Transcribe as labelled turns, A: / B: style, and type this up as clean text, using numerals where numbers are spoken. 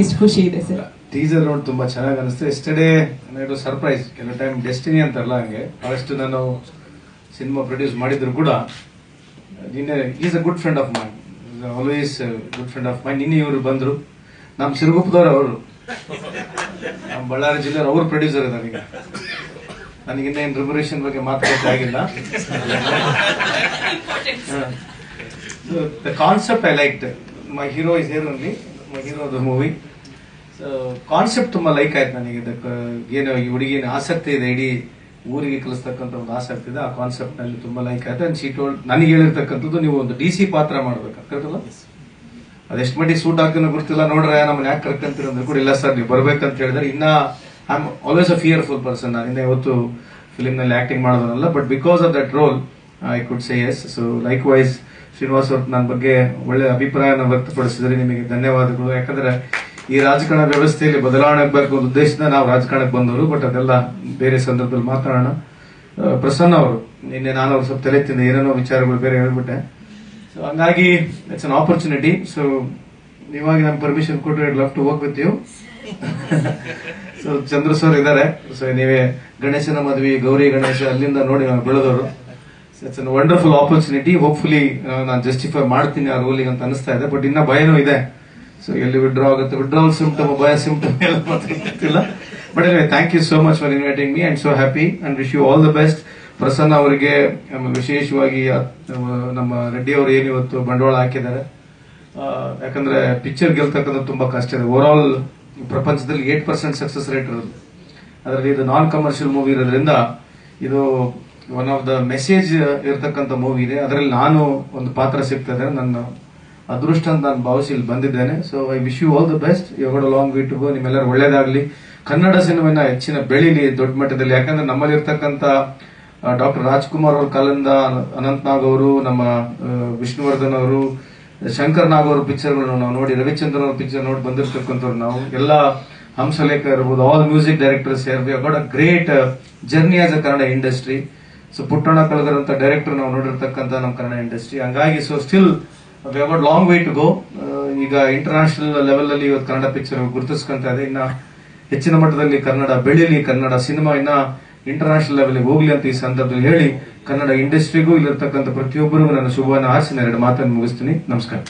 A: ಎಷ್ಟು ಖುಷಿ ಇದೆ ಸರ್.
B: ಟೀಸರ್ ನೋಡಿ ತುಂಬಾ ಚೆನ್ನಾಗಿ ಅನಿಸ್ತು. ಎಸ್ಟರ್ಡೇ ನನಗೆ ಸರ್ಪ್ರೈಸ್. ಕೆಲವು ಟೈಮ್ ಡೆಸ್ಟಿನಿ ಅಂತಾರಲ್ಲ ಹಂಗೆ, ಬಹಳಷ್ಟು ನಾನು ಸಿನಿಮಾ ಪ್ರೊಡ್ಯೂಸ್ ಮಾಡಿದ್ರು ಕೂಡ ನಿನ್ನೆ is a good friend of main, always good friend of main. ನಿನ್ನೆ ಇವರು ಬಂದ್ರು, ನಮ್ಮ ಸಿರುಗುಪ್ಪದವ್ರು ಅವರು, ನಮ್ಮ ಬಳ್ಳಾರಿ ಜಿಲ್ಲೆಯವರು, ಅವರು ಪ್ರೊಡ್ಯೂಸರ್ ನನಗೆ. ನನಗಿನ್ನೇನು ರಿಮರೇಷನ್ ಬಗ್ಗೆ ಮಾತಾಡೋಕ್ಕಾಗಿಲ್ಲ. The concept I liked. My hero is here only, my hero the movie. Concept ತುಂಬಾ ಲೈಕ್ ಆಯ್ತು ನನಗೆ. ಏನು ಈ ಹುಡುಗಿನ ಆಸಕ್ತಿ ಇದೆ, ಇಡೀ ಊರಿಗೆ ಕಲಿಸ್ತಕ್ಕಂಥ ಒಂದು ಆಸಕ್ತಿ ಇದೆ, ಆ ಕಾನ್ಸೆಪ್ಟ್ ನಲ್ಲಿ ತುಂಬಾ ಲೈಕ್ ಆಯ್ತು. ಅಂಡ್ ಶೀ ಟೋಲ್ಡ್, ನನಗೆ ಹೇಳಿರ್ತಕ್ಕಂಥದ್ದು ನೀವು ಒಂದು DC ಪಾತ್ರ ಮಾಡ್ಬೇಕಾಗ್ತದಲ್ಲ, ಅದೆಷ್ಟು ಮಟ್ಟಿಗೆ ಸೂಟ್ ಆಗ್ತಾನೋ ಗೊತ್ತಿಲ್ಲ, ನೋಡ್ರೆ ನಮ್ಮನ್ನ ಯಾಕೆ ಕರ್ಕಂತೀರ ಅಂದ್ರೆ ಕೂಡ ಇಲ್ಲ ಸರ್ ನೀವು ಬರ್ಬೇಕಂತ ಹೇಳಿದ್ರೆ. ಇನ್ನ I am always a fearful person. ನಾನು ಇನ್ನ ಇವತ್ತು ಫಿಲಿಂ ನಲ್ಲಿ ಆಕ್ಟಿಂಗ್ ಮಾಡೋದನ್ನಲ್ಲ, but because of that role I could say yes. So likewise Srinivas ಅವ್ರ ನನ್ನ ಬಗ್ಗೆ ಒಳ್ಳೆ ಅಭಿಪ್ರಾಯನ ವ್ಯಕ್ತಪಡಿಸಿದ್ರೆ ನಿಮಗೆ ಧನ್ಯವಾದಗಳು. ಯಾಕಂದ್ರೆ ಈ ರಾಜಕಾರಣ ವ್ಯವಸ್ಥೆಯಲ್ಲಿ ಬದಲಾವಣೆ ಆಗಬೇಕು ಅನ್ನೋ ಉದ್ದೇಶದಿಂದ ನಾವು ರಾಜಕಾರಣಕ್ಕೆ ಬಂದವರು, ಬಟ್ ಅದೆಲ್ಲ ಬೇರೆ ಸಂದರ್ಭದಲ್ಲಿ ಮಾತಾಡೋಣ. ಪ್ರಸನ್ನ ಅವರು ನಿನ್ನೆ ನಾನು ಅವ್ರು ಸ್ವಲ್ಪ ತಲೆ ತಿಂದೆ, ಏನೇನೋ ವಿಚಾರಗಳು ಬೇರೆ ಹೇಳ್ಬಿಟ್ಟೆ. ಸೊ ಹಂಗಾಗಿ ಇಟ್ಸ್ ಅನ್ ಆಪರ್ಚುನಿಟಿ. ಸೊ ನೀವಾಗ ನಮ್ ಪರ್ಮಿಷನ್ ಕೊಟ್ಟರೆ I love to work with you. So Chandra sir ಇದ್ದಾರೆ. ಸೊ ನೀವೇ ಗಣೇಶನ ಮದುವೆ, ಗೌರಿ ಗಣೇಶ ಅಲ್ಲಿಂದ ನೋಡಿ ನಾವು ಬೆಳೆದವರು. It's an wonderful opportunity. Hopefully ನಾನು ಜಸ್ಟಿಫೈ ಮಾಡ್ತೀನಿ ಆ ರೋಲಿಗೆ ಅಂತ ಅನಿಸ್ತಾ ಇದೆ, ಬಟ್ ಇನ್ನ ಭಯನೂ ಇದೆ. ಸೊ ಎಲ್ಲಿ ವಿಡ್ರಾ ಆಗುತ್ತೆ, ವಿಡ್ರಾವಲ್ ಸಿಂಪ್ಟಮ್, ಭಯ ಸಿಂಪ್ಟಮ್ ಎಲ್ಲ ಗೊತ್ತಿಲ್ಲ. But anyway, thank you so much for inviting me and so happy and wish you all the best. Prasanna ಅವರಿಗೆ ವಿಶೇಷವಾಗಿ ನಮ್ಮ ರೆಡ್ಡಿ ಅವರು ಏನಿವತ್ತು ಬಂಡವಾಳ ಹಾಕಿದ್ದಾರೆ. ಯಾಕಂದ್ರೆ ಪಿಕ್ಚರ್ ಗೆಲ್ತಕ್ಕಂಥ ತುಂಬಾ ಕಷ್ಟ ಇದೆ. ಓವರ್ ಆಲ್ ಪ್ರಪಂಚದಲ್ಲಿ 8% ಸಕ್ಸಸ್ ರೇಟ್ ಇರೋದು, ಅದರಲ್ಲಿ ಇದು ನಾನ್ ಕಮರ್ಷಿಯಲ್ ಮೂವಿ ಇರೋದ್ರಿಂದ ಇದು ಒನ್ ಆಫ್ ದ ಮೆಸೇಜ್ ಇರತಕ್ಕಂಥ ಮೂವಿ ಇದೆ. ಅದರಲ್ಲಿ ನಾನು ಒಂದು ಪಾತ್ರ ಸಿಗ್ತದೆ, ನನ್ನ ಅದೃಷ್ಟ ಅಂತ ನಾನು ಭಾವಿಸಿ ಇಲ್ಲಿ ಬಂದಿದ್ದೇನೆ. So I wish you all the best. You got a long way to go. ನಿಮ್ಮೆಲ್ಲರೂ ಒಳ್ಳೇದಾಗ್ಲಿ. ಕನ್ನಡ ಸಿನಿಮಾನ ಹೆಚ್ಚಿನ ಬೆಳೀಲಿ ದೊಡ್ಡ ಮಟ್ಟದಲ್ಲಿ. ಯಾಕಂದ್ರೆ ನಮ್ಮಲ್ಲಿ ಇರ್ತಕ್ಕಂಥ ಡಾಕ್ಟರ್ ರಾಜ್ಕುಮಾರ್ ಅವ್ರ ಕಾಲದಿಂದ ಅನಂತ್ ನಾಗ್ ಅವರು, ನಮ್ಮ ವಿಷ್ಣುವರ್ಧನ್ ಅವರು, ಶಂಕರ್ ನಾಗ್ ಅವ್ರ ಪಿಕ್ಚರ್ಗಳು ನಾವು ನೋಡಿ, ರವಿಚಂದ್ರನ್ ಅವ್ರ ಪಿಕ್ಚರ್ ನೋಡಿ ಬಂದಿರತಕ್ಕಂಥವ್ರು ನಾವು ಎಲ್ಲ. ಹಂಸಲೇಖ ಇರ್ಬೋದು, all music directors got a great journey as a Kannada industry. So Puttanna Kanagal ಅಂತ ಡೈರೆಕ್ಟರ್ ನಾವು ನೋಡಿರ್ತಕ್ಕಂಥ ನಮ್ಮ ಕನ್ನಡ ಇಂಡಸ್ಟ್ರಿ. ಹಂಗಾಗಿ so still we have got long way to go. ಈಗ ಇಂಟರ್ನ್ಯಾಷನಲ್ ಲೆವೆಲ್ ಅಲ್ಲಿ ಇವತ್ತು ಕನ್ನಡ ಪಿಕ್ಚರ್ ಗುರುತಿಸ್ಕೊಂತ ಇದೆ. ಇನ್ನ ಹೆಚ್ಚಿನ ಮಟ್ಟದಲ್ಲಿ ಕನ್ನಡ ಬೆಳೀಲಿ, ಕನ್ನಡ ಸಿನಿಮಾ ಇನ್ನ ಇಂಟರ್ನ್ಯಾಷನಲ್ ಲೆವೆಲ್ ಹೋಗ್ಲಿ ಅಂತ ಈ ಸಂದರ್ಭದಲ್ಲಿ ಹೇಳಿ, ಕನ್ನಡ ಇಂಡಸ್ಟ್ರಿಗೂ ಇಲ್ಲಿರ್ತಕ್ಕಂಥ ಪ್ರತಿಯೊಬ್ಬರಿಗೂ ನನ್ನ ಶುಭವನ್ನು ಆರಿಸಿ 2 ಮಾತನ್ನು ಮುಗಿಸ್ತೀನಿ. ನಮಸ್ಕಾರ.